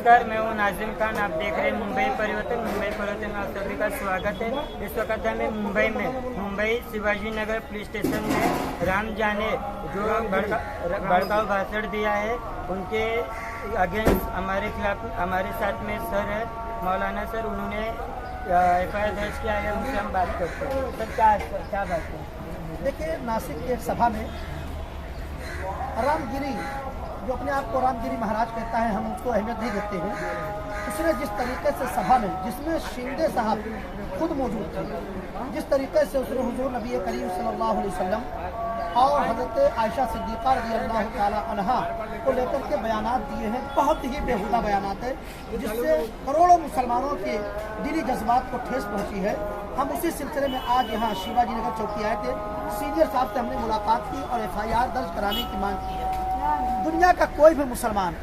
नमस्कार, मैं हूं नाजिम खान। आप देख रहे हैं मुंबई परिवर्तन। मुंबई परिवर्तन में आप सभी का स्वागत है। इस वक्त हमें मुंबई शिवाजी नगर पुलिस स्टेशन में राम जाने जो भड़काऊ भाषण दिया है उनके अगेंस्ट हमारे खिलाफ हमारे साथ में सर है मौलाना सर, उन्होंने FIR दर्ज किया है। उनसे हम बात करते हैं। सर क्या बात है? देखिए, नासिक की एक सभा में रामगिरी, जो अपने आप को रामगिरी महाराज कहता है, हम उसको अहमियत नहीं देते हैं। उसने जिस तरीके से सभा में, जिसमें शिंदे साहब खुद मौजूद थे, जिस तरीके से उसने हुजूर नबी करीम सल्लल्लाहु अलैहि वसल्लम और हज़रत आयशा सिद्दीक़ा रज़ियल्लाहु ताला अन्हा को लेकर के बयानात दिए हैं, बहुत ही बेहुदा बयानात है, जिससे करोड़ों मुसलमानों के दिली जज्बात को ठेस पहुंची है। हम उसी सिलसिले में आज यहाँ शिवाजी नगर चौकी आए थे। सीनियर साहब से हमने मुलाकात की और FIR दर्ज कराने की मांग की है। दुनिया का कोई भी मुसलमान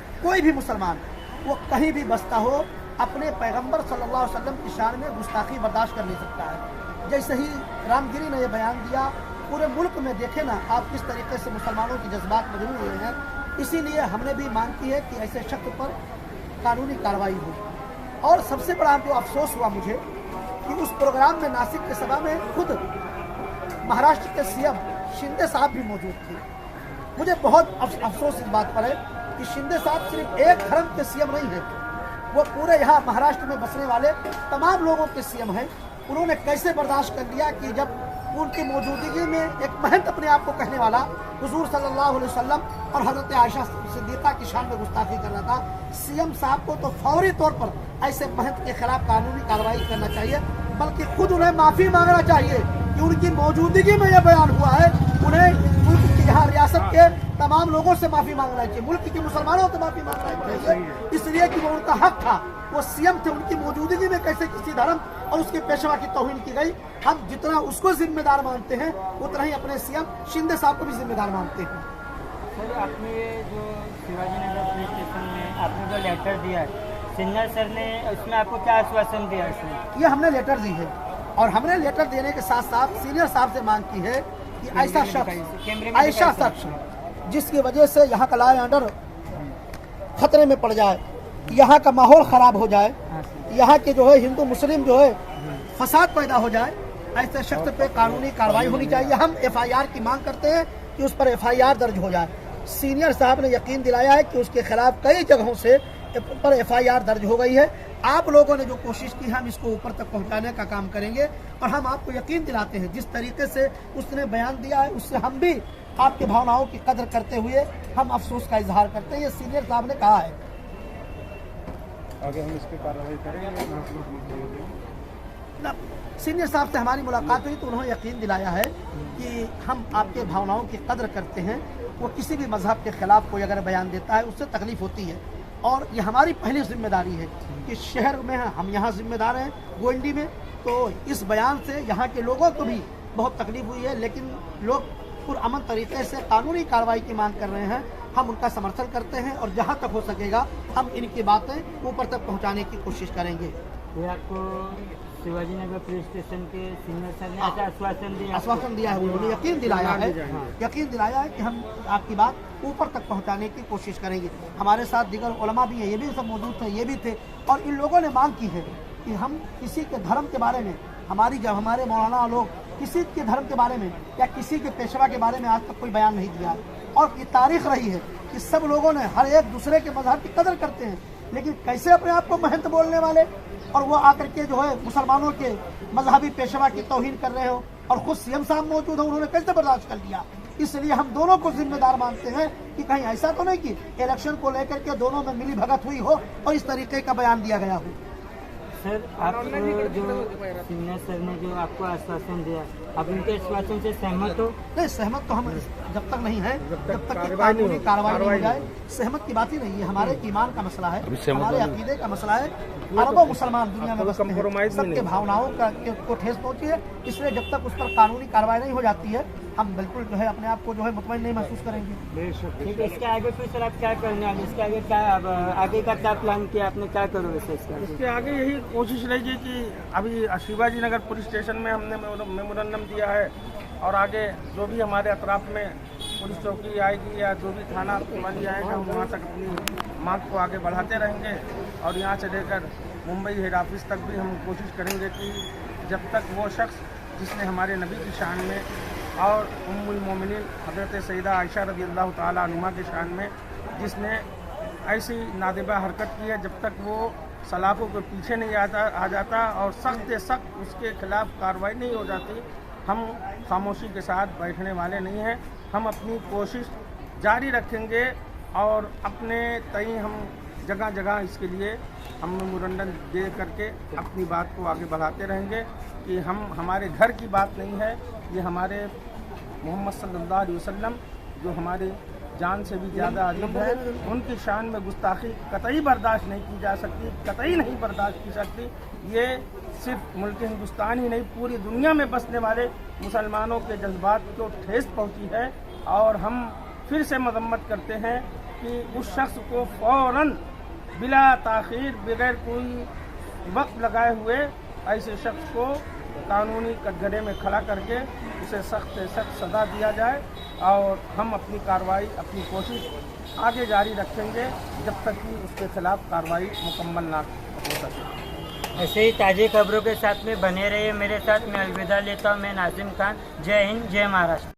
वो कहीं भी बसता हो, अपने पैगंबर सल्लल्लाहु अलैहि वसल्लम की शान में गुस्ताखी बर्दाश्त कर नहीं सकता है। जैसे ही रामगिरी ने यह बयान दिया, पूरे मुल्क में देखे ना आप किस तरीके से मुसलमानों के जज्बात मजबूर हुए हैं। इसीलिए हमने भी मांग की है कि ऐसे शख्स पर कानूनी कार्रवाई हो। और सबसे बड़ा जो अफसोस हुआ मुझे कि उस प्रोग्राम में नासिक की सभा में खुद महाराष्ट्र के CM शिंदे साहब भी मौजूद थे। मुझे बहुत अफसोस इस बात पर है कि शिंदे साहब सिर्फ एक धर्म के CM नहीं है, वो पूरे यहाँ महाराष्ट्र में बसने वाले तमाम लोगों के CM हैं। उन्होंने कैसे बर्दाश्त कर लिया कि जब उनकी मौजूदगी में एक महंत अपने आप को कहने वाला हुजूर सल्लल्लाहु अलैहि वसल्लम और हज़रत आयशा सिद्दीक़ा की शान में गुस्ताखी कर रहा था। CM साहब को तो फौरी तौर पर ऐसे महंत के खिलाफ कानूनी कार्रवाई करना चाहिए, बल्कि खुद उन्हें माफ़ी मांगना चाहिए कि उनकी मौजूदगी में यह बयान हुआ है। उन्हें मुल्क की यहाँ रियासत के तमाम लोगों से माफ़ी मांगना चाहिए, मुल्क के मुसलमानों से माफ़ी मांगना चाहिए, इसलिए कि वो उनका हक था। वो CM थे, उनकी मौजूदगी में कैसे किसी धर्म और उसके पेशवा की तौहीन की गई। हम जितना उसको जिम्मेदार मानते हैं उतना ही अपने CM शिंदे साहब को भी जिम्मेदार मानते हैं। सर, आपने जो शिवाजी नगर पुलिस स्टेशन में आपने जो लेटर दिया है, सिन्हा सर ने उसमें आपको क्या आश्वासन दिया? इसमें ये हमने लेटर दी है और हमने लेटर देने के साथ साथ सीनियर साहब से मांग की है कि ऐसा शख्स जिसकी वजह से यहाँ का लॉ एंड ऑर्डर खतरे में पड़ जाए, यहाँ का माहौल ख़राब हो जाए, यहाँ के जो है हिंदू मुस्लिम जो है फसाद पैदा हो जाए, ऐसे शख्स पे कानूनी कार्रवाई होनी चाहिए। हम FIR की मांग करते हैं कि उस पर FIR दर्ज हो जाए। सीनियर साहब ने यकीन दिलाया है कि उसके खिलाफ कई जगहों से पर FIR दर्ज हो गई है। आप लोगों ने जो कोशिश की, हम इसको ऊपर तक पहुंचाने का काम करेंगे और हम आपको यकीन दिलाते हैं जिस तरीके से उसने बयान दिया है उससे हम भी आपकी भावनाओं की कदर करते हुए हम अफसोस का इजहार करते हैं। ये सीनियर साहब ने कहा है। आगे हम इस पर कार्रवाई करेंगे। सीनियर साहब से हमारी मुलाकात हुई तो उन्होंने यकीन दिलाया है कि हम आपके भावनाओं की कदर करते हैं। वो किसी भी मजहब के खिलाफ कोई अगर बयान देता है उससे तकलीफ होती है और ये हमारी पहली जिम्मेदारी है कि शहर में हम यहाँ जिम्मेदार हैं गोंडी में, तो इस बयान से यहाँ के लोगों को भी बहुत तकलीफ हुई है, लेकिन लोग पुरअमन तरीके से कानूनी कार्रवाई की मांग कर रहे हैं। हम उनका समर्थन करते हैं और जहाँ तक हो सकेगा हम इनकी बातें ऊपर तक पहुँचाने की कोशिश करेंगे। ये आपको शिवाजी नगर पुलिस स्टेशन के सीनियर सर ने ऐसा आश्वासन दिया है। उन्होंने यकीन दिलाया है कि हम आपकी बात ऊपर तक पहुंचाने की कोशिश करेंगे। हमारे साथ दीगर उलमा भी हैं, ये भी सब मौजूद थे, ये भी थे और इन लोगों ने मांग की है कि हम किसी के धर्म के बारे में, जब हमारे मौलाना लोग किसी के धर्म के बारे में या किसी के पेशवा के बारे में आज तक कोई बयान नहीं दिया और ये तारीख रही है कि सब लोगों ने हर एक दूसरे के मजहब की कदर करते हैं, लेकिन कैसे अपने आप को महंत बोलने वाले और वो आकर के जो है मुसलमानों के मजहबी पेशवा की तौहीन कर रहे हो और खुद CM साहब मौजूद हो, उन्होंने कैसे बर्दाश्त कर लिया। इसलिए हम दोनों को जिम्मेदार मानते हैं कि कहीं ऐसा तो नहीं कि इलेक्शन को लेकर के दोनों में मिली भगत हुई हो और इस तरीके का बयान दिया गया हो। सर, आपको जो सीनियर सर ने जो आपको आश्वासन दिया, आप उनके आश्वासन से सहमत हो? नहीं, सहमत तो हम जब तक नहीं है, जब तक कानूनी कार्रवाई नहीं हो जाए सहमत की बात ही नहीं है। हमारे ईमान का मसला है, हमारे अकीदे का मसला है। अरबों मुसलमान दुनिया में बसते हैं, सबके भावनाओं को ठेस पहुंची है। इसलिए जब तक उस पर कानूनी कार्रवाई नहीं हो जाती है हम बिल्कुल जो है अपने आप को जो है मुतमईन नहीं महसूस करेंगे। ठीक है, इसके आगे फिर सर आप क्या करने वाले? इसके आगे क्या आगे का क्या प्लान किया आपने, क्या करोगे सर? इसके आगे यही कोशिश रहेगी कि अभी शिवाजी नगर पुलिस स्टेशन में हमने मेमोरेंडम दिया है और आगे जो भी हमारे अतराफ में पुलिस चौकी आएगी या जो भी थाना वाली आएगा हम वहाँ तक अपनी मांग को आगे बढ़ाते रहेंगे और यहाँ से लेकर मुंबई हेड ऑफिस तक भी हम कोशिश करेंगे कि जब तक वो शख्स जिसने हमारे नबी की शान में और उम्मुल मोमिनीन हज़रत सैयदा आयशा रज़ी अल्लाह तआला अन्हा की शान में जिसने ऐसी नादिबा हरकत की है, जब तक वो सलाखों के पीछे नहीं आ जाता और सख्त से सख्त उसके खिलाफ कार्रवाई नहीं हो जाती, हम खामोशी के साथ बैठने वाले नहीं हैं। हम अपनी कोशिश जारी रखेंगे और अपने तय हम जगह जगह इसके लिए हम मेमोरेंडम दे करके अपनी बात को आगे बढ़ाते रहेंगे कि हम हमारे घर की बात नहीं है, ये हमारे मोहम्मद सल्लल्लाहु अलैहि वसल्लम जो हमारे जान से भी ज़्यादा अजीब है, उनकी शान में गुस्ताखी कतई बर्दाश्त नहीं की जा सकती, कतई नहीं बर्दाश्त की सकती। ये सिर्फ मुल्क हिंदुस्तान ही नहीं, पूरी दुनिया में बसने वाले मुसलमानों के जज्बात को ठेस पहुंची है और हम फिर से मजम्मत करते हैं कि उस शख्स को फ़ौरन बिला ताख़ीर बगैर कोई वक्त लगाए हुए ऐसे शख्स को कानूनी कटघरे में खड़ा करके उसे सख्त से सख्त सज़ा दिया जाए और हम अपनी कार्रवाई, अपनी कोशिश आगे जारी रखेंगे जब तक कि उसके खिलाफ कार्रवाई मुकम्मल ना हो सके। ऐसे ही ताज़ी खबरों के साथ में बने रहिए मेरे साथ। मैं अलविदा लेता हूँ। मैं नाज़िम खान। जय हिंद, जय महाराष्ट्र।